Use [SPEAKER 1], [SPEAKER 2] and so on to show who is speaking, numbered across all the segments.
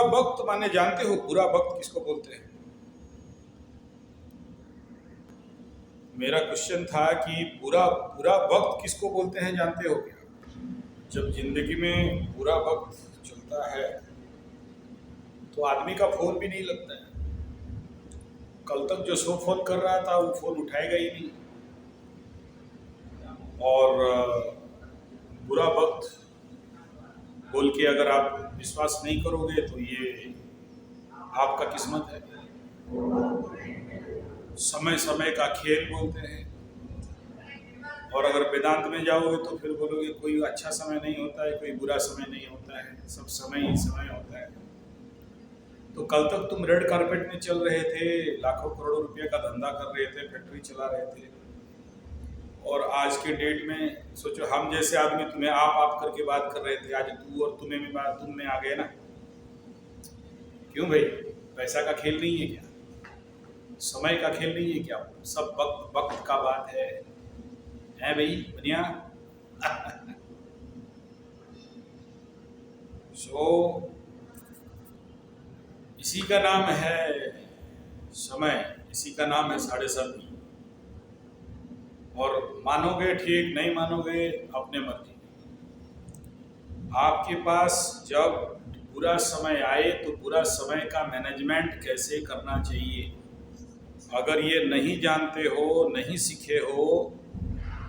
[SPEAKER 1] वक्त माने जानते हो बुरा वक्त किसको बोलते हैं? मेरा क्वेश्चन था कि बुरा बुरा वक्त किसको बोलते हैं, जानते हो क्या? जब जिंदगी में बुरा वक्त चलता है तो आदमी का फोन भी नहीं लगता है। कल तक जो सो फोन कर रहा था वो फोन उठाएगा ही नहीं। और बुरा वक्त बोल के अगर आप विश्वास नहीं करोगे तो ये आपका किस्मत है। समय समय का खेल बोलते हैं। और अगर वेदांत में जाओगे तो फिर बोलोगे कोई अच्छा समय नहीं होता है, कोई बुरा समय नहीं होता है, सब समय ही समय होता है। तो कल तक तुम रेड कारपेट में चल रहे थे, लाखों करोड़ों रुपए का धंधा कर रहे थे, फैक्ट्री चला रहे थे, और आज के डेट में सोचो हम जैसे आदमी तुम्हें आप करके बात कर रहे थे, आज तू और तुम्हें में बात तुम में आ गए ना। क्यों भाई? पैसा का खेल नहीं है क्या? समय का खेल नहीं है क्या? सब वक्त वक्त का बात है भाई बढ़िया। सो इसी का नाम है समय, इसी का नाम है 7:30। और मानोगे ठीक, नहीं मानोगे अपने मर्जी। आपके पास जब बुरा समय आए तो बुरा समय का मैनेजमेंट कैसे करना चाहिए, अगर ये नहीं जानते हो, नहीं सीखे हो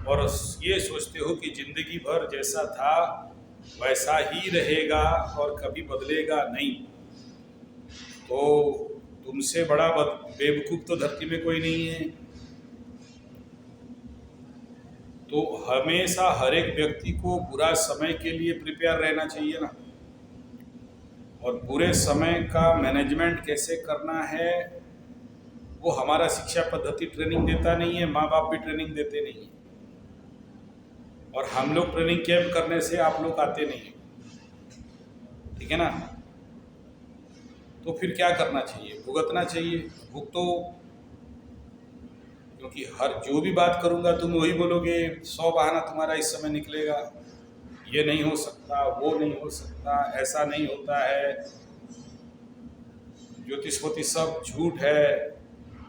[SPEAKER 1] और ये सोचते हो कि जिंदगी भर जैसा था वैसा ही रहेगा और कभी बदलेगा नहीं, तो तुमसे बड़ा बेवकूफ़ तो धरती में कोई नहीं है। तो हमेशा हर एक व्यक्ति को बुरा समय के लिए प्रिपेयर रहना चाहिए ना। और बुरे समय का मैनेजमेंट कैसे करना है वो हमारा शिक्षा पद्धति ट्रेनिंग देता नहीं है, माँ बाप भी ट्रेनिंग देते नहीं है, और हम लोग ट्रेनिंग कैंप करने से आप लोग आते नहीं हैं, ठीक है ना। तो फिर क्या करना चाहिए? भुगतना चाहिए। भुगतो, क्योंकि हर जो भी बात करूंगा तुम वही बोलोगे, 100 बहाना तुम्हारा इस समय निकलेगा। ये नहीं हो सकता, वो नहीं हो सकता, ऐसा नहीं होता है, ज्योतिष पोती सब झूठ है,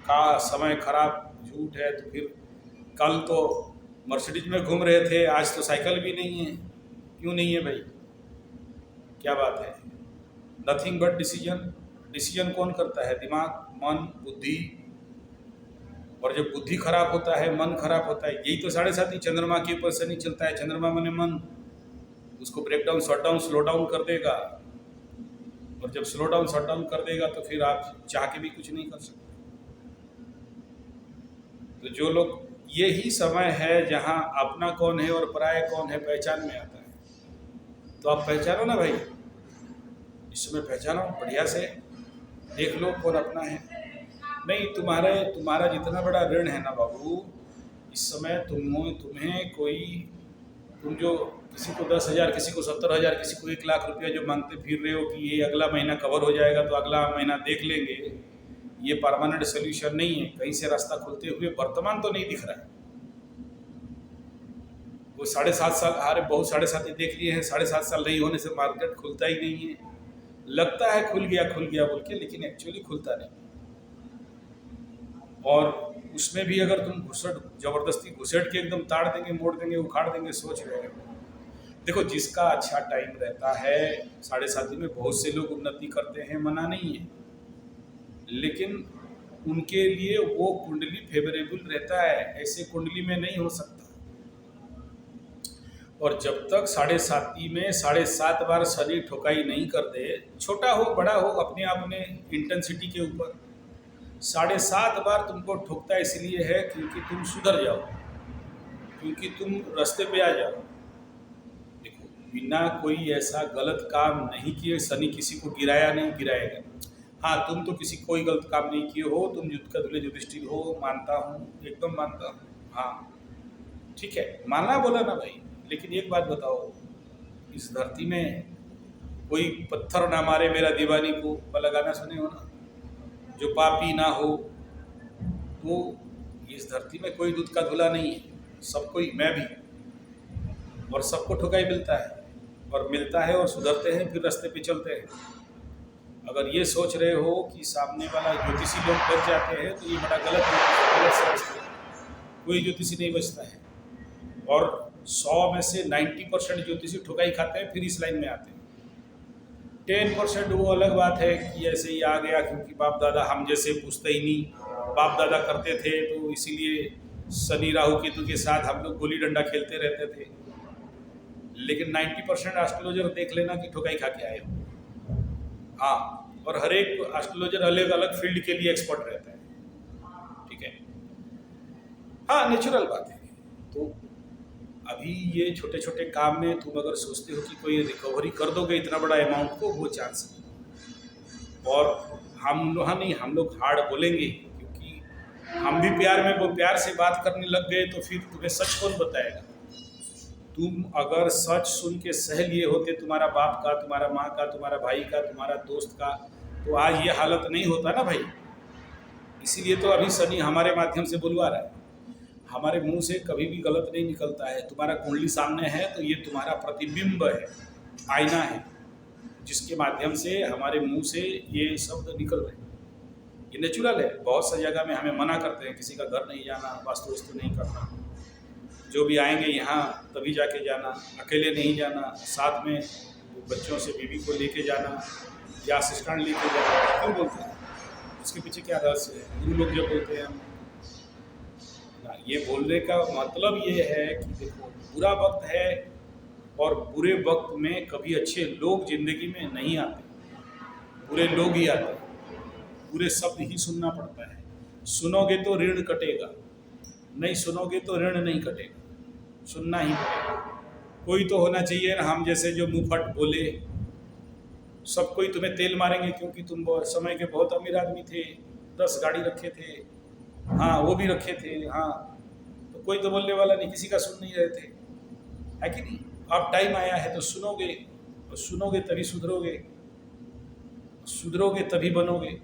[SPEAKER 1] का समय खराब झूठ है। तो फिर कल तो मर्सिडीज में घूम रहे थे, आज तो साइकिल भी नहीं है। क्यों नहीं है भाई? क्या बात है? Nothing but decision. डिसीजन कौन करता है? दिमाग, मन, बुद्धि। और जब बुद्धि खराब होता है, मन खराब होता है, यही तो 7:30 चंद्रमा के ऊपर शनि चलता है। चंद्रमा माने मन, उसको break down, shut down, slow down कर देगा। और जब स्लो डाउन, शट डाउन कर देगा तो फिर आप चाह के भी कुछ नहीं कर सकते। तो जो लोग, यही समय है जहां अपना कौन है और पराया कौन है पहचान में आता है। तो आप पहचानो ना भाई, इस समय पहचानो, बढ़िया से देख लो कौन अपना है। नहीं, तुम्हारा जितना बड़ा ऋण है ना बाबू, इस समय तुम्हें कोई, तुम जो किसी को 10,000, किसी को 70,000, किसी को 1,00,000 रुपया जो मांगते फिर रहे हो कि ये अगला महीना कवर हो जाएगा तो अगला महीना देख लेंगे, ये परमानेंट सोल्यूशन नहीं है। कहीं से रास्ता खुलते हुए वर्तमान तो नहीं दिख रहा है। वो 7.5 साल, अरे बहुत 7.5 देख लिए हैं, 7.5 साल नहीं होने से मार्केट खुलता ही नहीं है। लगता है खुल गया बोल के, लेकिन एक्चुअली खुलता नहीं। और उसमें भी अगर तुम जबरदस्ती घुसेट के एकदम ताड़ देंगे, मोड़ देंगे, उखाड़ देंगे, सोच रहे हो। देखो, जिसका अच्छा टाइम रहता है, 7:30 में बहुत से लोग उन्नति करते हैं, मना नहीं है, लेकिन उनके लिए वो कुंडली फेवरेबल रहता है, ऐसे कुंडली में नहीं हो सकता। और जब तक 7:30 में 7.5 बार शनि ठोकाई नहीं कर दे, छोटा हो बड़ा हो, अपने आप में इंटेंसिटी के ऊपर 7.5 बार तुमको ठोकता इसलिए है क्योंकि तुम सुधर जाओ, क्योंकि तुम रास्ते पे आ जाओ। देखो, बिना कोई ऐसा गलत काम नहीं किए शनि किसी को गिराया नहीं गिराएगा। हाँ, तुम तो किसी कोई गलत काम नहीं किए हो, तुम युद्ध का धुले युधिष्ठिर हो, मानता हूँ, एकदम मानता हूँ। हाँ ठीक है, मानना बोला ना भाई, लेकिन एक बात बताओ, इस धरती में कोई पत्थर ना मारे मेरा दीवानी को वाला गाना सुने हो ना, जो पापी ना हो। तो इस धरती में कोई दूध का धुला नहीं है, सबको ही, मैं भी, और सबको ठुकाई मिलता है, और मिलता है और सुधरते हैं, फिर रास्ते पे चलते हैं। अगर ये सोच रहे हो कि सामने वाला ज्योतिषी लोग बच जाते हैं तो ये बड़ा गलत समझते हैं। कोई ज्योतिषी नहीं बचता है, और 100 में से 90% ज्योतिषी ठुकाई खाते हैं, फिर इस लाइन में आते हैं। 10% वो अलग बात है कि ऐसे ही आ गया क्योंकि बाप दादा हम जैसे पूछते ही नहीं, बाप दादा करते थे तो इसीलिए शनि राहु केतु के साथ हम लोग गोली डंडा खेलते रहते थे। लेकिन 90% एस्ट्रोलॉजर देख लेना कि ठुकाई खा के आए हो। हाँ, और हर एक एस्ट्रोलॉजर अलग अलग फील्ड के लिए एक्सपर्ट रहता है, ठीक है। हाँ, नेचुरल बात है। तो अभी ये छोटे छोटे काम में तुम अगर सोचते हो कि कोई रिकवरी कर दोगे इतना बड़ा अमाउंट को, वो चांस नहीं। और हम लोग हार्ड बोलेंगे क्योंकि हम भी प्यार में वो प्यार से बात करने लग गए तो फिर तुम्हें सच कौन बताएगा। तुम अगर सच सुन के सह लिए होते तुम्हारा बाप का, तुम्हारा माँ का, तुम्हारा भाई का, तुम्हारा दोस्त का, तो आज ये हालत नहीं होता ना भाई। इसीलिए तो अभी शनि हमारे माध्यम से बुलवा रहा है। हमारे मुंह से कभी भी गलत नहीं निकलता है। तुम्हारा कुंडली सामने है तो ये तुम्हारा प्रतिबिंब है, आईना है, जिसके माध्यम से हमारे मुंह से ये शब्द निकल रहे हैं। ये नेचुरल है। बहुत सी जगह में हमें मना करते हैं, किसी का घर नहीं जाना, वास्तु नहीं करना, जो भी आएंगे यहाँ तभी जाके जाना, अकेले नहीं जाना, साथ में बच्चों से बीवी को लेके जाना या असिस्टेंट लेके जाना। क्यों बोलते हैं? इसके पीछे क्या रहस्य है? गुरु लोग जो बोलते हैं, ये बोलने का मतलब ये है कि देखो, बुरा वक्त है और बुरे वक्त में कभी अच्छे लोग जिंदगी में नहीं आते, बुरे लोग ही आते हैं। बुरे शब्द ही सुनना पड़ता है। सुनोगे तो ऋण कटेगा, नहीं सुनोगे तो ऋण नहीं कटेगा, सुनना ही पड़ेगा। कोई तो होना चाहिए ना हम जैसे जो मुंह फट बोले। सब कोई तुम्हें तेल मारेंगे क्योंकि तुम समय के बहुत अमीर आदमी थे, 10 गाड़ी रखे थे, हाँ वो भी रखे थे, हाँ, तो कोई तो बोलने वाला नहीं, किसी का सुन नहीं रहे थे, है कि नहीं। अब टाइम आया है तो सुनोगे, और सुनोगे तभी सुधरोगे, सुधरोगे तभी बनोगे।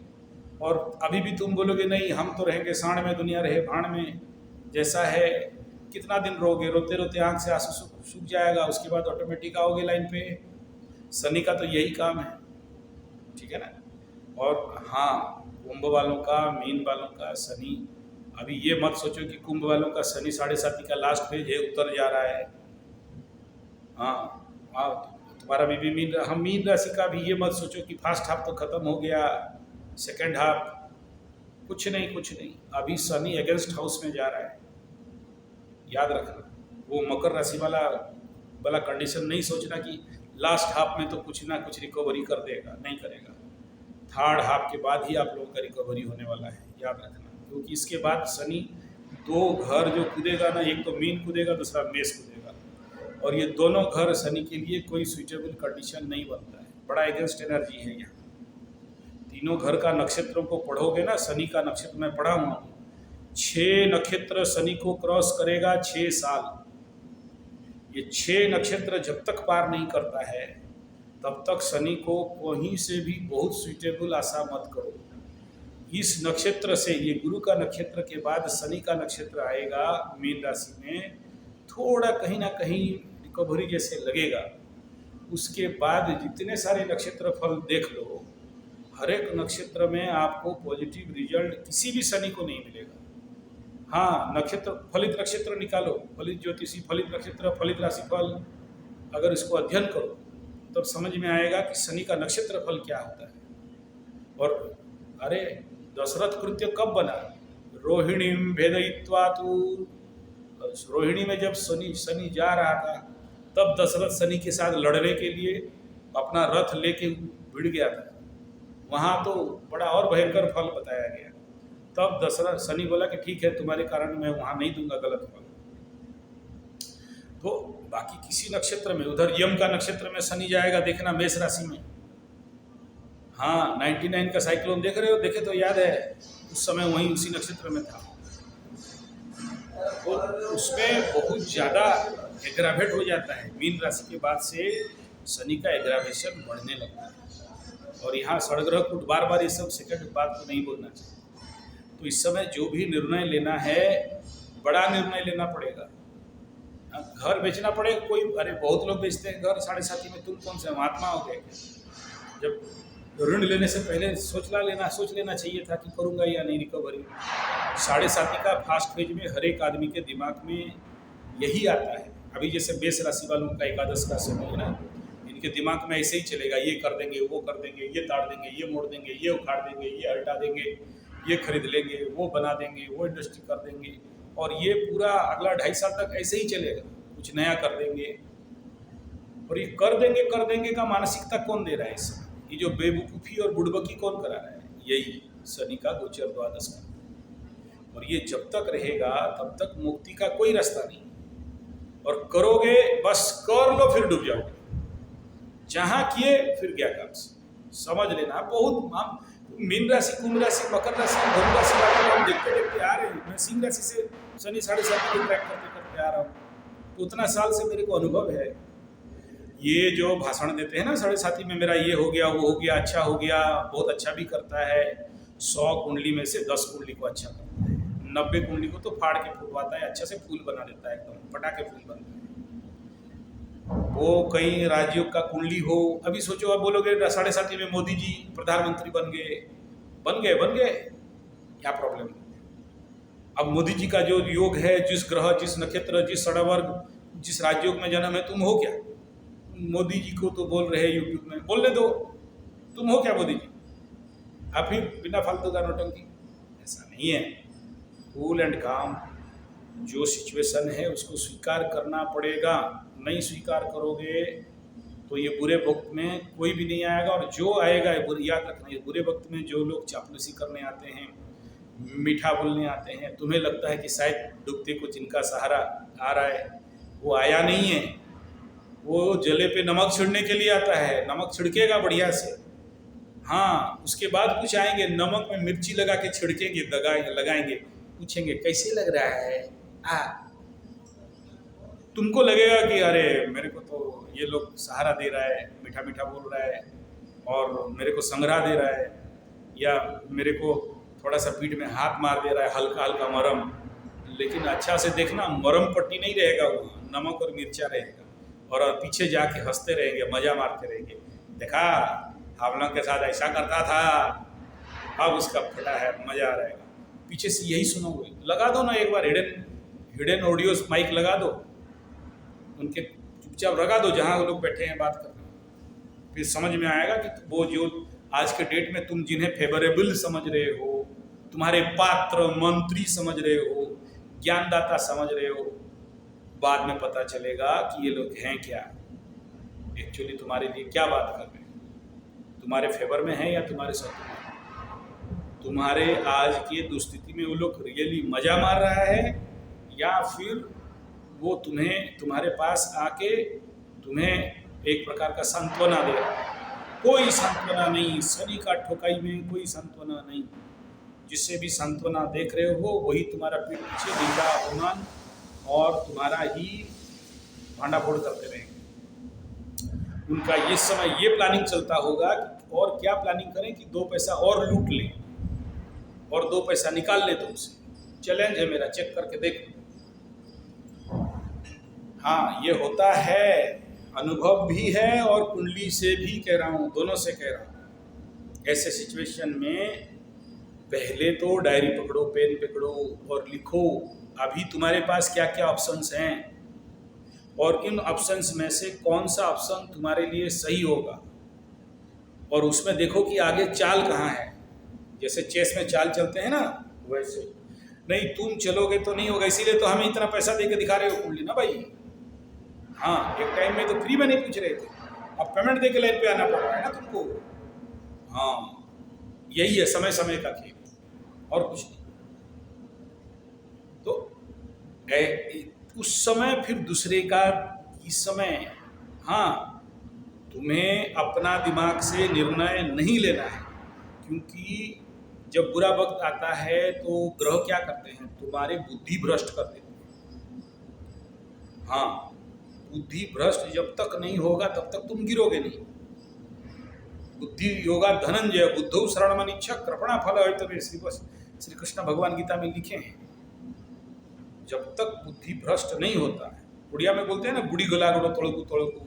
[SPEAKER 1] और अभी भी तुम बोलोगे नहीं हम तो रहेंगे साण में, दुनिया रहे भाण में, जैसा है कितना दिन रोगे, रोते रोते आँख से आंसू सूख जाएगा, उसके बाद ऑटोमेटिक आओगे लाइन पे। शनि का तो यही काम है, ठीक है ना। और हाँ, कुंभ वालों का, मीन वालों का शनि, अभी ये मत सोचो कि कुंभ वालों का शनि 7.5 का लास्ट फेज है, उतर जा रहा है। हाँ, तुम्हारा भी मीन, हम मीन राशि का भी ये मत सोचो कि फर्स्ट हाफ तो खत्म हो गया, सेकेंड हाफ कुछ नहीं। अभी शनि अगेंस्ट हाउस में जा रहा है, याद रखना। वो मकर राशि वाला कंडीशन नहीं सोचना कि लास्ट हाफ में तो कुछ ना कुछ रिकवरी कर देगा, नहीं करेगा। थर्ड हाफ के बाद ही आप लोगों का रिकवरी होने वाला है, याद रखना। क्योंकि इसके बाद शनि 2 घर जो कूदेगा ना, एक तो मीन कूदेगा, दूसरा मेष कूदेगा, और ये दोनों घर शनि के लिए कोई सुइटेबल कंडीशन नहीं बनता है। बड़ा अगेंस्ट एनर्जी है यहाँ। तीनों घर का नक्षत्रों को पढ़ोगे ना, शनि का नक्षत्र मैं पढ़ा हुआ, 6 नक्षत्र शनि को क्रॉस करेगा 6 साल। ये 6 नक्षत्र जब तक पार नहीं करता है तब तक शनि को कहीं से भी बहुत सुइटेबल आशा मत करो। इस नक्षत्र से, ये गुरु का नक्षत्र के बाद शनि का नक्षत्र आएगा मीन राशि में, थोड़ा कहीं ना कहीं रिकवरी जैसे लगेगा। उसके बाद जितने सारे नक्षत्र फल देख लो, हर एक नक्षत्र में आपको पॉजिटिव रिजल्ट किसी भी शनि को नहीं मिलेगा। हाँ, नक्षत्र फलित नक्षत्र निकालो, फलित ज्योतिषी, फलित नक्षत्र, फलित राशिफल, अगर इसको अध्ययन करो तब समझ में आएगा कि शनि का नक्षत्र फल क्या होता है। और अरे दशरथ कृत्य कब बना? रोहिणी भेदयित्वा तु, रोहिणी में जब शनि जा रहा था तब दशरथ शनि के साथ लड़ने के लिए अपना रथ लेके भिड़ गया था। वहाँ तो बड़ा और भयंकर फल बताया गया। तब दशरथ शनि बोला कि ठीक है, तुम्हारे कारण मैं वहाँ नहीं दूंगा गलत फल। तो बाकी किसी नक्षत्र में, उधर यम का नक्षत्र में शनि जाएगा, देखना मेष राशि में। हाँ, 99 का साइक्लोन देख रहे हो, देखे तो याद है, उस समय वहीं उसी नक्षत्र में था। तो उसमें बहुत ज़्यादा एग्रावेट हो जाता है। मीन राशि के बाद से शनि का एग्रावेशन बढ़ने लगता है। और यहाँ षडग्रह कूट, बार बार ये सब सेकंड बात को नहीं बोलना चाहिए। तो इस समय जो भी निर्णय लेना है, बड़ा निर्णय लेना पड़ेगा। घर बेचना पड़ेगा कोई, अरे बहुत लोग बेचते हैं घर 7.5 में, तुम कौन से महात्मा हो गए? जब ऋण लेने से पहले सोच लेना चाहिए था कि करूँगा या नहीं रिकवरी। साढ़े साथी का फास्ट फेज में हर एक आदमी के दिमाग में यही आता है। अभी जैसे मेष राशि वालों का एकादश का समय है ना, इनके दिमाग में ऐसे ही चलेगा, ये कर देंगे, वो कर देंगे, ये ताड़ देंगे, ये मोड़ देंगे, ये उखाड़ देंगे, ये हटा देंगे, ये खरीद लेंगे, वो बना देंगे, वो इंडस्ट्री कर देंगे, और ये पूरा अगला 2.5 साल तक ऐसे ही चलेगा, कुछ नया कर देंगे। और ये कर देंगे का मानसिकता कौन दे रहा है इस समय? ये जो बेवकूफ़ी और बुड़बकी कौन करा रहा है? यही शनि का गोचर द्वादश का। और ये जब तक रहेगा तब तक मुक्ति का कोई रास्ता नहीं। और करोगे बस कर लो, फिर डूब जाओगे। जहाँ किए फिर क्या काम से, समझ लेना। बहुत हम मीन राशि, कुंभ राशि, मकर राशि, धनु राशि वाले हम देखते आ रहे हैं। मैं सिंह राशि से शनि 7.5 को ट्रैक करते आ रहा हूँ, तो उतना साल से मेरे को अनुभव है। ये जो भाषण देते हैं ना 7.5 में, मेरा ये हो गया, वो हो गया, अच्छा हो गया, बहुत अच्छा भी करता है। 100 कुंडली में से 10 कुंडली को अच्छा करता है, 90 कुंडली को तो फाड़ के फूटवाता है, अच्छा से फूल बना देता है, एकदम पटाखे फूल बनते हैं। वो कई राज्यों का कुंडली हो, अभी सोचो, अब बोलोगे 7.5 में मोदी जी प्रधानमंत्री बन गए, क्या प्रॉब्लम है? अब मोदी जी का जो योग है, जिस ग्रह, जिस नक्षत्र, जिस षडवर्ग, जिस राज्यों में जन्म है, तुम हो क्या? मोदी जी को तो बोल रहे हैं यूट्यूब में, बोलने दो, तुम हो क्या मोदी जी? आप फिर बिना फालतू का नौटंकी। ऐसा नहीं है, कूल एंड काम। जो सिचुएशन है उसको स्वीकार करना पड़ेगा। नहीं स्वीकार करोगे तो ये बुरे वक्त में कोई भी नहीं आएगा, और जो आएगा याद रखना, ये बुरे वक्त में जो लोग चापलूसी करने आते हैं, मीठा बोलने आते हैं, तुम्हें लगता है कि शायद डूबते को जिनका सहारा आ रहा है, वो आया नहीं है। वो जले पे नमक छिड़ने के लिए आता है, नमक छिड़केगा बढ़िया से, हाँ, उसके बाद कुछ आएंगे नमक में मिर्ची लगा के छिड़केंगे, लगाएंगे, पूछेंगे कैसे लग रहा है। तुमको लगेगा कि अरे मेरे को तो ये लोग सहारा दे रहा है, मीठा मीठा बोल रहा है, और मेरे को संग्रह दे रहा है, या मेरे को थोड़ा सा पीठ में हाथ मार दे रहा है, हल्का हल्का मरम। लेकिन अच्छा से देखना, मरम पट्टी नहीं रहेगा, वो नमक और मिर्चा रहेगा, और पीछे जाके हंसते रहेंगे, मजा मारते रहेंगे, देखा हम लोग के साथ ऐसा करता था, अब उसका फटा है, मजा आ रहेगा। पीछे से यही सुनोगे। लगा दो ना एक बार हिडन ऑडियोस माइक लगा दो, उनके चुपचाप लगा दो जहाँ वो लोग बैठे हैं बात कर रहे हैं, फिर समझ में आएगा कि वो जो आज के डेट में तुम जिन्हें फेवरेबल समझ रहे हो, तुम्हारे पात्र मंत्री समझ रहे हो, ज्ञानदाता समझ रहे हो, बाद में पता चलेगा कि ये लोग हैं क्या, एक्चुअली तुम्हारे लिए क्या बात कर रहे हैं, तुम्हारे फेवर में है या तुम्हारे शत्रु में। तुम्हारे आज की दुस्थिति में वो लोग रियली मजा मार रहा है, या फिर वो तुम्हारे पास आके तुम्हें एक प्रकार का सांत्वना दे रहा है। कोई सांत्वना नहीं, शनि का ठोकाई में कोई सांत्वना नहीं। जिससे भी सांत्वना देख रहे हो वही तुम्हारा पीठ पीछे निंदा, अपमान और तुम्हारा ही भांडा फोड़ करते रहेंगे। उनका ये समय ये प्लानिंग चलता होगा कि और क्या प्लानिंग करें कि 2 पैसा और लूट लें और 2 पैसा निकाल लें तुमसे। चैलेंज है मेरा, चेक करके देखो। हाँ, ये होता है, अनुभव भी है और कुंडली से भी कह रहा हूँ, दोनों से कह रहा हूँ। ऐसे सिचुएशन में पहले तो डायरी पकड़ो, पेन पकड़ो और लिखो अभी तुम्हारे पास क्या क्या ऑप्शंस हैं, और इन ऑप्शंस में से कौन सा ऑप्शन तुम्हारे लिए सही होगा, और उसमें देखो कि आगे चाल कहाँ है। जैसे चेस में चाल चलते हैं ना, वैसे नहीं तुम चलोगे तो नहीं होगा, इसीलिए तो हमें इतना पैसा दे के दिखा रहे हो कुंडली ना भाई। हाँ, एक टाइम में तो फ्री में नहीं पूछ रहे थे, अब पेमेंट दे के लाइन पे आना पड़ रहा है ना तुमको। हाँ, यही है समय समय का खेल और कुछ नहीं। तो उस समय फिर दूसरे का इस समय, हाँ, तुम्हें अपना दिमाग से निर्णय नहीं लेना है, क्योंकि जब बुरा वक्त आता है तो ग्रह क्या करते हैं, तुम्हारे बुद्धि भ्रष्ट कर देते हैं। हाँ, बुद्धि भ्रष्ट जब तक नहीं होगा तब तक तुम गिरोगे नहीं। बुद्धि योगा धनंजय बुद्धौ शरणमनिच्छा कृपणा फल है, श्री कृष्ण भगवान गीता में लिखे हैं। जब तक बुद्धि भ्रष्ट नहीं होता है, उड़िया में बोलते हैं ना, बुढ़ी गला गुड़ो तोड़कू तोड़कू।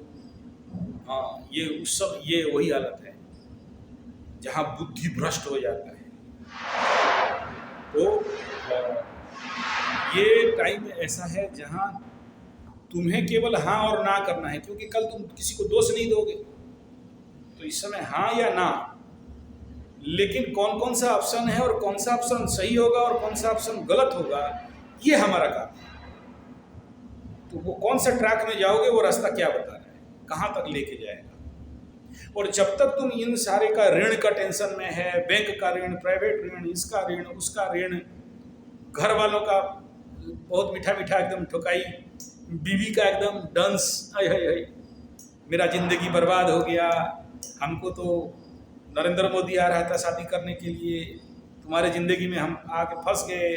[SPEAKER 1] हाँ, ये उस सब ये वही हालत है। जहाँ बुद्धि भ्रष्ट हो जाता है। तो ये टाइम ऐसा है जहाँ तुम्हें केवल हाँ और ना करना है, क्योंकि कल तुम किसी को दोष नहीं दोगे। तो इस समय हाँ या ना, लेकिन कौन कौन सा ऑप्शन है और कौन सा ऑप्शन सही होगा और कौन सा ऑप्शन गलत होगा, ये हमारा काम है। तो वो कौन सा ट्रैक में जाओगे, वो रास्ता क्या बता रहा है, कहाँ तक लेके जाएगा। और जब तक तुम इन सारे का ऋण का टेंशन में है, बैंक का ऋण, प्राइवेट ऋण, इसका ऋण, उसका ऋण, घर वालों का बहुत मीठा मीठा एकदम ठुकाई, बीवी का एकदम डांस, हाय हाय हाय मेरा जिंदगी बर्बाद हो गया, हमको तो नरेंद्र मोदी आ रहा था शादी करने के लिए, तुम्हारे ज़िंदगी में हम आके फंस गए,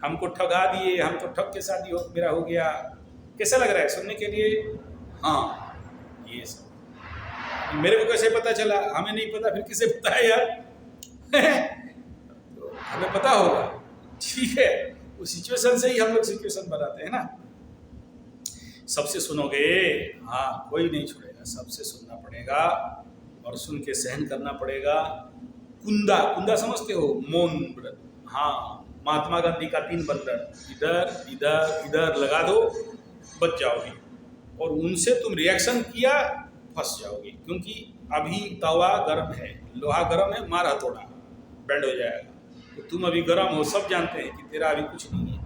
[SPEAKER 1] हमको ठगा दिए, हमको ठग के शादी मेरा हो गया। कैसा लग रहा है सुनने के लिए? हाँ, ये सब मेरे को कैसे पता चला? हमें नहीं पता, फिर किसे पता है यार? तो हमें पता होगा, ठीक है। उस सिचुएशन से ही हम लोग सिचुएशन बनाते हैं ना। सबसे सुनोगे? हाँ, कोई नहीं छोड़ेगा, सबसे सुनना पड़ेगा और सुन के सहन करना पड़ेगा। कुंदा, कुंदा समझते हो? मौन व्रत। हाँ, महात्मा गांधी का 3 बंदर, इधर इधर इधर लगा दो, बच जाओगे। और उनसे तुम रिएक्शन किया, फंस जाओगे, क्योंकि अभी तवा गर्म है, लोहा गर्म है, मार हथौड़ा बैंड हो जाएगा। तो तुम अभी गर्म हो, सब जानते हैं कि तेरा अभी कुछ नहीं है,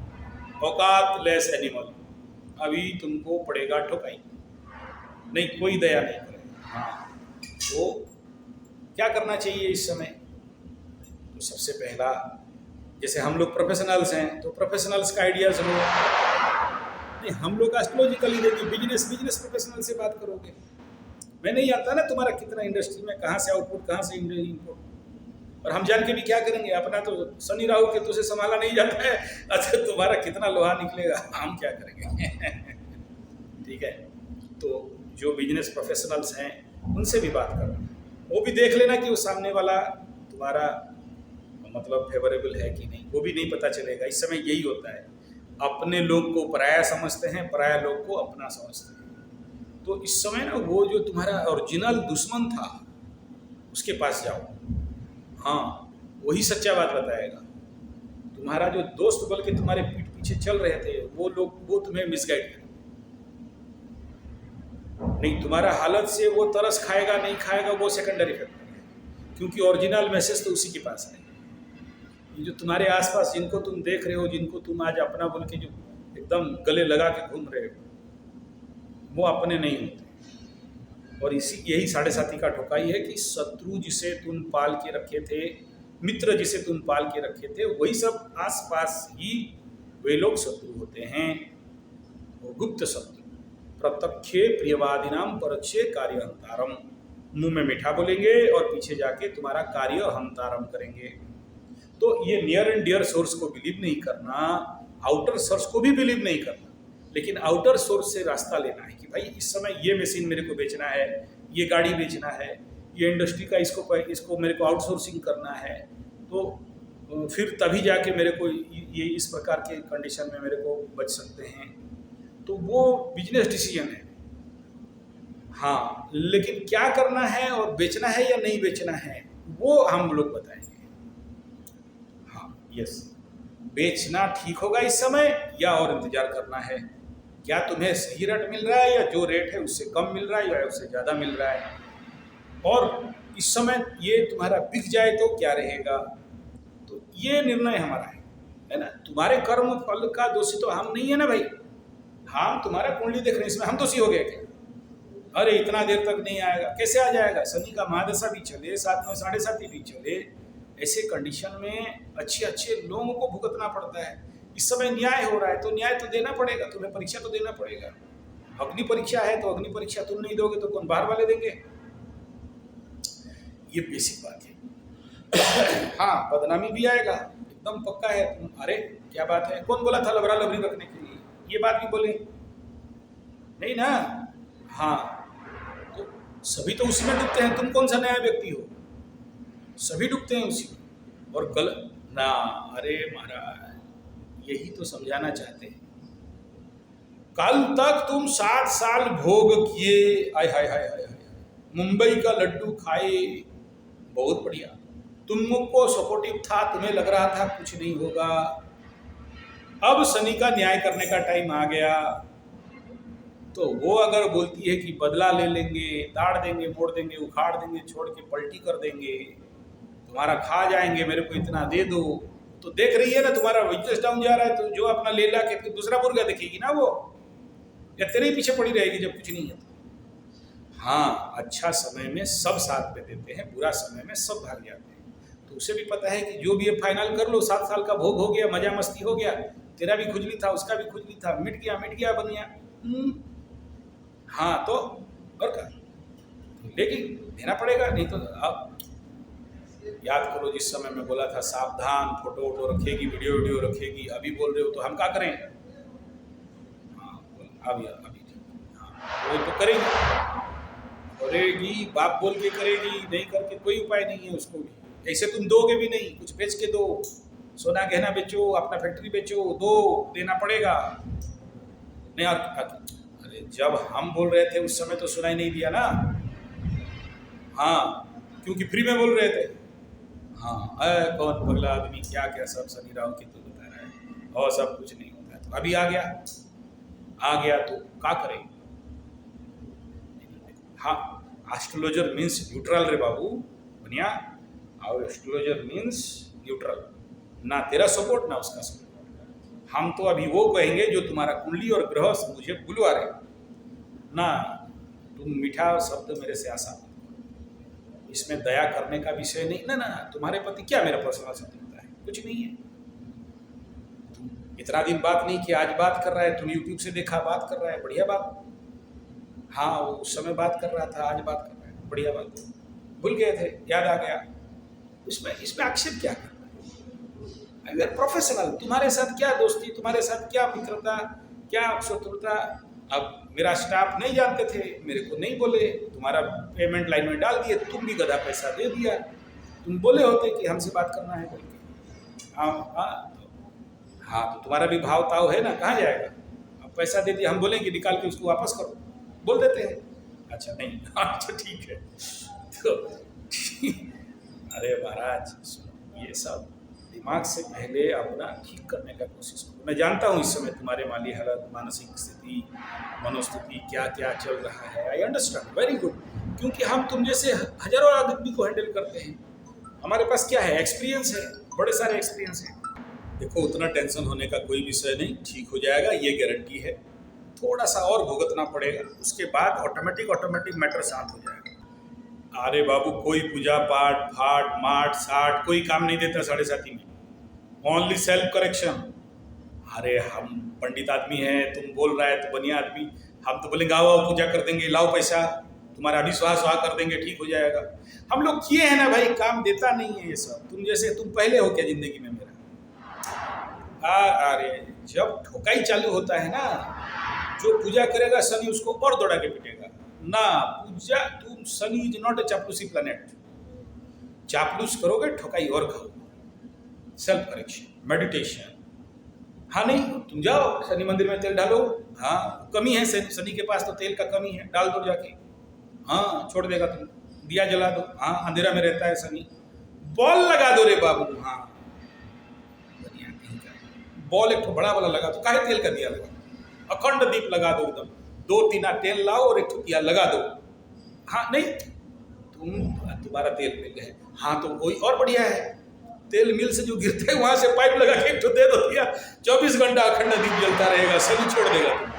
[SPEAKER 1] औकात लेस एनिमल, अभी तुमको पड़ेगा ठोकाई, नहीं कोई दया नहीं करेगा। हाँ, तो क्या करना चाहिए इस समय? तो सबसे पहला, जैसे हम लोग प्रोफेशनल्स हैं तो प्रोफेशनल्स का आइडियाज लो। नहीं, हम लोग एस्ट्रोलॉजिकली देखिए, बिजनेस प्रोफेशनल से बात करोगे। मैं नहीं आता ना तुम्हारा कितना इंडस्ट्री में कहाँ से आउटपुट, कहाँ से इनपुट, और हम जान के भी क्या करेंगे? अपना तो शनि राहु केतु से संभाला नहीं जाता है। अच्छा, तुम्हारा कितना लोहा निकलेगा, हम क्या करेंगे? ठीक है, तो जो बिजनेस प्रोफेशनल्स हैं उनसे भी बात करो, वो भी देख लेना कि वो सामने वाला तुम्हारा मतलब फेवरेबल है कि नहीं, वो भी नहीं पता चलेगा। इस समय यही होता है, अपने लोग को पराया समझते हैं, पराया लोग को अपना समझते हैं। तो इस समय ना, वो जो तुम्हारा ओरिजिनल दुश्मन था उसके पास जाओ। हाँ, वही सच्चा बात बताएगा। तुम्हारा जो दोस्त बोल के तुम्हारे पीठ पीछे चल रहे थे, वो लोग वो तुम्हें मिसगाइड करेंगे। नहीं, तुम्हारा हालत से वो तरस खाएगा नहीं खाएगा, वो सेकेंडरी फैक्टर है, क्योंकि ओरिजिनल मैसेज तो उसी के पास है। ये जो तुम्हारे आसपास जिनको तुम देख रहे हो, जिनको तुम आज अपना बोल के जो एकदम गले लगा के घूम रहे हो, वो अपने नहीं होते। और यही 7.5 का ठोकाई है कि शत्रु जिसे तुम पाल के रखे थे, मित्र जिसे तुम पाल के रखे थे, वही सब आसपास ही वे लोग शत्रु होते हैं। वो गुप्त शत्रु, प्रत्यक्षे प्रियवादिनाम परक्षे कार्यहंतारम, मुंह में मीठा बोलेंगे और पीछे जाके तुम्हारा कार्य हंतारम करेंगे। तो ये नियर एंड डियर सोर्स को बिलीव नहीं करना, आउटर सोर्स को भी बिलीव नहीं करना, लेकिन आउटर सोर्स से रास्ता लेना है कि भाई इस समय ये मशीन मेरे को बेचना है, ये गाड़ी बेचना है, ये इंडस्ट्री का इसको मेरे को आउटसोर्सिंग करना है। तो फिर तभी जाके मेरे को ये इस प्रकार के कंडीशन में मेरे को बच सकते हैं। तो वो बिजनेस डिसीजन है। हाँ, लेकिन क्या करना है और बेचना है या नहीं बेचना है, वो हम लोग बताएंगे। हाँ, यस, बेचना ठीक होगा इस समय या और इंतजार करना है? क्या तुम्हें सही रेट मिल रहा है या जो रेट है उससे कम मिल रहा है या उससे ज़्यादा मिल रहा है? और इस समय ये तुम्हारा बिक जाए तो क्या रहेगा? तो ये निर्णय हमारा है ना। तुम्हारे कर्म फल का दोषी तो हम नहीं है ना भाई। हम तुम्हारा कुंडली देख रहे हैं, इसमें हम दोषी हो गए क्या? अरे इतना देर तक नहीं आएगा, कैसे आ जाएगा? शनि का महादशा भी चले, साथ में 7.5 भी चले, ऐसे कंडीशन में अच्छे लोगों को भुगतना पड़ता है। इस समय न्याय हो रहा है तो न्याय तो देना पड़ेगा, तुम्हें परीक्षा तो देना पड़ेगा। अग्नि परीक्षा है तो अग्नि परीक्षा तुम नहीं दोगे तो कौन बाहर वाले देंगे? ये बेसिक बात है। हाँ, बदनामी भी आएगा, एकदम पक्का है। तुम अरे क्या बात है, कौन बोला था लबरा लबरी रखने के लिए? ये बात भी बोले नहीं ना। हाँ, तो सभी तो उसी में डूबते हैं, तुम कौन सा नया व्यक्ति हो? सभी डूबते हैं उसी में। और गलत ना, अरे महाराज यही तो समझाना चाहते हैं। कल तक तुम 60 साल भोग किए, आय हाय हाय हाय, मुंबई का लड्डू खाए, बहुत बढ़िया। तुमको सपोर्टिव था, तुम्हें लग रहा था कुछ नहीं होगा। अब शनि का न्याय करने का टाइम आ गया, तो वो अगर बोलती है कि बदला ले लेंगे, दाड़ देंगे, मोड़ देंगे, उखाड़ देंगे, छोड़ के पलटी कर देंगे, तुम्हारा खा जाएंगे, मेरे को इतना दे दो, तो देख रही है ना तुम्हारा बिजनेस डाउन जा रहा है, तो जो अपना ले ला के दूसरा मुर्गा देखेगी ना वो, या तेरे ही पीछे पड़ी रहेगी जब कुछ नहीं है तो। हाँ, अच्छा समय में सब साथ में देते हैं, बुरा समय में सब भाग जाते हैं। तो उसे भी पता है कि जो भी है फाइनल कर लो, 7 साल का भोग हो गया, मजा मस्ती हो गया, तेरा भी खुजली था, उसका भी खुजली था, मिट गया बनिया। हाँ तो और क्या, लेकिन देना पड़ेगा, नहीं तो अब याद करो जिस समय मैं बोला था सावधान, फोटो वोटो रखेगी, वीडियो रखेगी, अभी बोल रहे हो तो हम क्या करें? हाँ अभी हाँ वो तो करेगी, बाप बोल के करेगी, नहीं करके कोई उपाय नहीं है उसको भी। ऐसे तुम दोगे भी नहीं, कुछ बेच के दो, सोना गहना बेचो, अपना फैक्ट्री बेचो, दो, देना पड़ेगा। नहीं और अरे जब हम बोल रहे थे उस समय तो सुनाई नहीं दिया ना। हाँ क्योंकि फ्री में बोल रहे थे। हाँ कौन पगला आदमी, क्या क्या सब शनि राहु की तो बता रहा है, और सब कुछ नहीं होता है। तो अभी आ गया तो क्या करें? हाँ, एस्ट्रोलॉजर मीन्स न्यूट्रल रे बाबू बनिया, और एस्ट्रोलॉजर मीन्स न्यूट्रल, ना तेरा सपोर्ट ना उसका सपोर्ट। हम तो अभी वो कहेंगे जो तुम्हारा कुंडली और ग्रह से मुझे बुलवा रहे ना। तुम मीठा शब्द मेरे से आशा मत करो, इसमें दया करने का विषय नहीं ना। तुम्हारे पति क्या मेरा पर्सनल शत्रुता है? कुछ नहीं है। तुम इतना दिन बात नहीं किया, आज बात कर रहा है, तुम यूट्यूब से देखा बात कर रहा है, बढ़िया बात। हाँ वो उस समय बात कर रहा था, आज बात कर रहा है, बढ़िया बात। भूल गए थे, याद आ गया। इसमें आक्षेप क्या कर? अगर प्रोफेशनल, तुम्हारे साथ क्या दोस्ती, तुम्हारे साथ क्या मित्रता, क्या शत्रुता। अब मेरा स्टाफ नहीं जानते थे, मेरे को नहीं बोले, तुम्हारा पेमेंट लाइन में डाल दिए, तुम भी गधा पैसा दे दिया। तुम बोले होते कि हमसे बात करना है बोल के। हाँ तो तुम्हारा भी भाव ताव है ना, कहाँ जाएगा? अब पैसा दे दिया, हम बोलेंगे निकाल के उसको वापस करो, बोल देते हैं। अच्छा नहीं, अच्छा ठीक है तो अरे महाराज ये सब दिमाग से पहले अपना ठीक करने का कोशिश करो। मैं जानता हूँ इस समय तुम्हारे माली हालत, मानसिक स्थिति, मनोस्थिति क्या क्या चल रहा है, आई अंडरस्टैंड, वेरी गुड। क्योंकि हम तुम जैसे हजारों आदमी को हैंडल करते हैं, हमारे पास क्या है, एक्सपीरियंस है, बड़े सारे एक्सपीरियंस है। देखो उतना टेंशन होने का कोई विषय नहीं, ठीक हो जाएगा, ये गारंटी है। थोड़ा सा और भुगतना पड़ेगा, उसके बाद ऑटोमेटिक मैटर शांत हो जाएगा। अरे बाबू कोई पूजा पाठ फाट माठ साठ कोई काम नहीं देता 7.5 में, ओनली सेल्फ करेक्शन। अरे हम पंडित आदमी हैं, तुम बोल रहा है तो बनिया आदमी, हम तो बोलेंगे आओ पूजा कर देंगे, लाओ पैसा, तुम्हारा विश्वास वहाँ कर देंगे, ठीक हो जाएगा। हम लोग किए हैं ना भाई, काम देता नहीं है ये सब। तुम जैसे, तुम पहले हो क्या जिंदगी में मेरा? अरे जब ठोकाई चालू होता है ना, जो पूजा करेगा शनि उसको और दौड़ा के पिटेगा ना। पूजा, तुम शनि इज नॉट ए चापलूसी प्लैनेट। चापलूस करोगे ठोकाई और खाओगे। Self correction, meditation. हाँ नहीं, तुम जाओ शनि मंदिर में तेल डालो, हाँ कमी है शनि के पास तो तेल का कमी है, डाल दो जाके, हाँ छोड़ देगा। तुम दिया जला दो, हाँ अंधेरा में रहता है शनि। बॉल लगा दो रे बाबू, हाँ बॉल एक तो बड़ा वाला लगा दो, काहे तेल का दिया लगा, अखंड दीप लगा दो, एकदम 2-3 तेल लाओ और एक दिया लगा दो। हाँ नहीं, तुम्हारा तेल मिल गए, हाँ तो वही और बढ़िया है। तेल मिल से जो गिरते हैं वहां से पाइप लगा के एक तो दे दो दिया, 24 घंटा अखंड दीप जलता रहेगा, शनि छोड़ देगा तुम।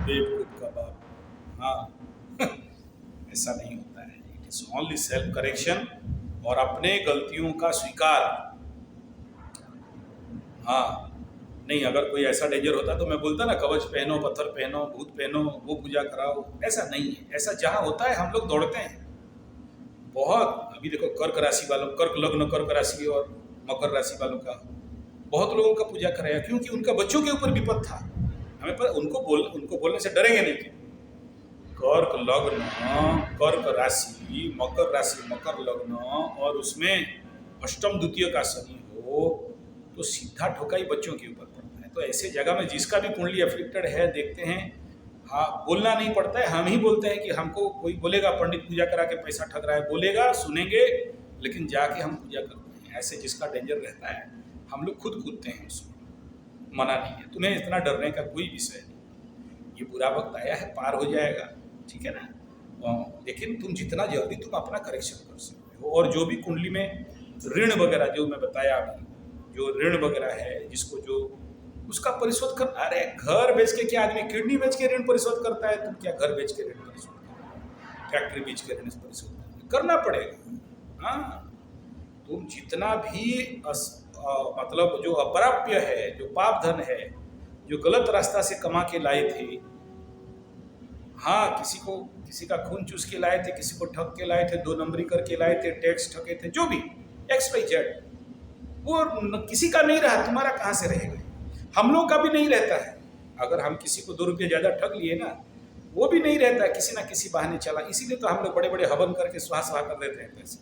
[SPEAKER 1] बेवकूफ का बाप। हाँ ऐसा नहीं होता है, it is only self correction और अपने गलतियों का स्वीकार। हाँ नहीं, अगर कोई ऐसा डेंजर होता तो मैं बोलता ना कवच पहनो, पत्थर पहनो, भूत पहनो, वो पूजा कराओ। ऐसा नहीं है, ऐसा जहाँ होता है हम लोग दौड़ते हैं बहुत। अभी देखो कर्क राशि वालों, कर्क लग्न कर्क राशि और मकर राशि वालों का बहुत लोगों का पूजा कराया, क्योंकि उनका बच्चों के ऊपर विपद था। हमें पर उनको बोलने से डरेंगे नहीं कि कर्क लग्न, कर्क राशि, मकर लग्न और उसमें अष्टम द्वितीय का शनि हो तो सीधा ठोकाई बच्चों के ऊपर पड़ता है। तो ऐसे जगह में जिसका भी कुंडली अफेक्टेड है, देखते हैं, हाँ बोलना नहीं पड़ता है, हम ही बोलते हैं कि हमको कोई बोलेगा पंडित पूजा करा के पैसा ठग रहा है, बोलेगा, सुनेंगे, लेकिन जाके हम पूजा करते हैं। ऐसे जिसका डेंजर रहता है हम लोग खुद कूदते हैं उसको, मना नहीं है। तुम्हें इतना डरने का कोई विषय नहीं। ये बुरा वक्त आया है, पार हो जाएगा, ठीक है ना। लेकिन तुम जितना जल्दी तुम अपना करेक्शन कर सकते हो। और जो भी कुंडली में ऋण वगैरह जो मैं बताया अभी, जो ऋण वगैरह है जिसको जो उसका परिशोध कर, अरे घर बेच के क्या आदमी किडनी बेच के ऋण परिशोध करता है? तुम क्या घर बेच के ऋण परिशोध करते, फैक्ट्री बेच के ऋण परिशोध करना पड़ेगा। हाँ, तुम जितना भी मतलब जो अप्राप्य है, जो पाप धन है, जो गलत रास्ता से कमा के लाए थे, हाँ, किसी का खून चूस के लाए थे, किसी को ठग के लाए थे, 2 नंबरी करके लाए थे, टैक्स ठगे थे, जो भी XYZ, वो किसी का नहीं रहा, तुम्हारा कहाँ से रहेगा? हम लोग का भी नहीं रहता है। अगर हम किसी को 2 रुपये ज़्यादा ठग लिए ना, वो भी नहीं रहता है, किसी ना किसी बहाने चला। इसीलिए तो हम लोग बड़े बड़े हवन करके स्वाहा कर देते हैं पैसे।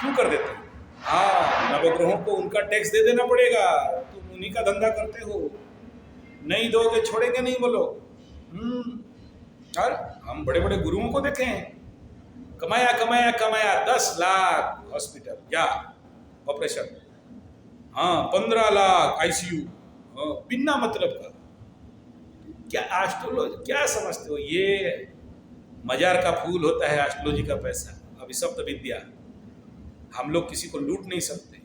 [SPEAKER 1] क्यों कर देते हैं? हाँ, नवग्रहों को उनका टैक्स दे देना पड़ेगा, तुम उन्हीं का धंधा करते हो, नहीं दोगे छोड़ेंगे नहीं वो लोग। और हम बड़े बड़े गुरुओं को देखें, कमाया कमाया कमाया 10 लाख हॉस्पिटल या ऑपरेशन, हाँ 15 लाख ICU, बिना मतलब का। क्या एस्ट्रोलॉजी क्या समझते हो? ये मजार का फूल होता है एस्ट्रोलॉजी का पैसा, अभिशप्त विद्या। हम लोग किसी को लूट नहीं सकते,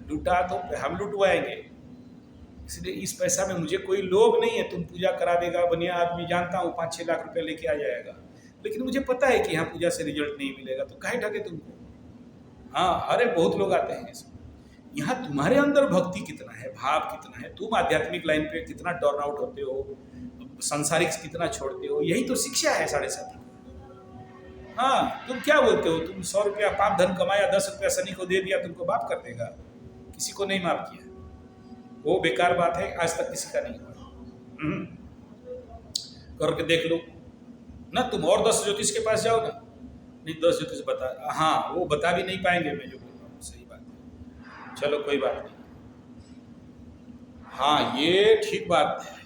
[SPEAKER 1] लूटा तो हम लुटवाएंगे। इसलिए इस पैसा में मुझे कोई लोभ नहीं है। तुम पूजा करा देगा, बढ़िया आदमी जानता हूँ 5-6 लाख रुपए लेके आ जाएगा, लेकिन मुझे पता है कि यहाँ पूजा से रिजल्ट नहीं मिलेगा, तो काहे ठगे तुमको? हाँ, अरे बहुत लोग आते हैं इसमें। यहाँ तुम्हारे अंदर भक्ति कितना है, भाव कितना है, तुम आध्यात्मिक लाइन पे कितना टर्न आउट होते हो, संसारिक कितना छोड़ते हो, यही तो शिक्षा है 7.5। हाँ, तुम क्या बोलते हो? तुम 100 रुपया पाप धन कमाया, 10 रुपया शनि को दे दिया, तुमको माफ कर देगा? किसी को नहीं माफ किया। वो बेकार बात है, आज तक किसी का नहीं हुआ। करके देख लो ना। तुम और 10 ज्योतिष के पास जाओ ना, नहीं 10 ज्योतिष बता, हाँ वो बता भी नहीं पाएंगे मैं जो बोल रहा हूँ, सही बात है। चलो कोई बात नहीं, हाँ ये ठीक बात है।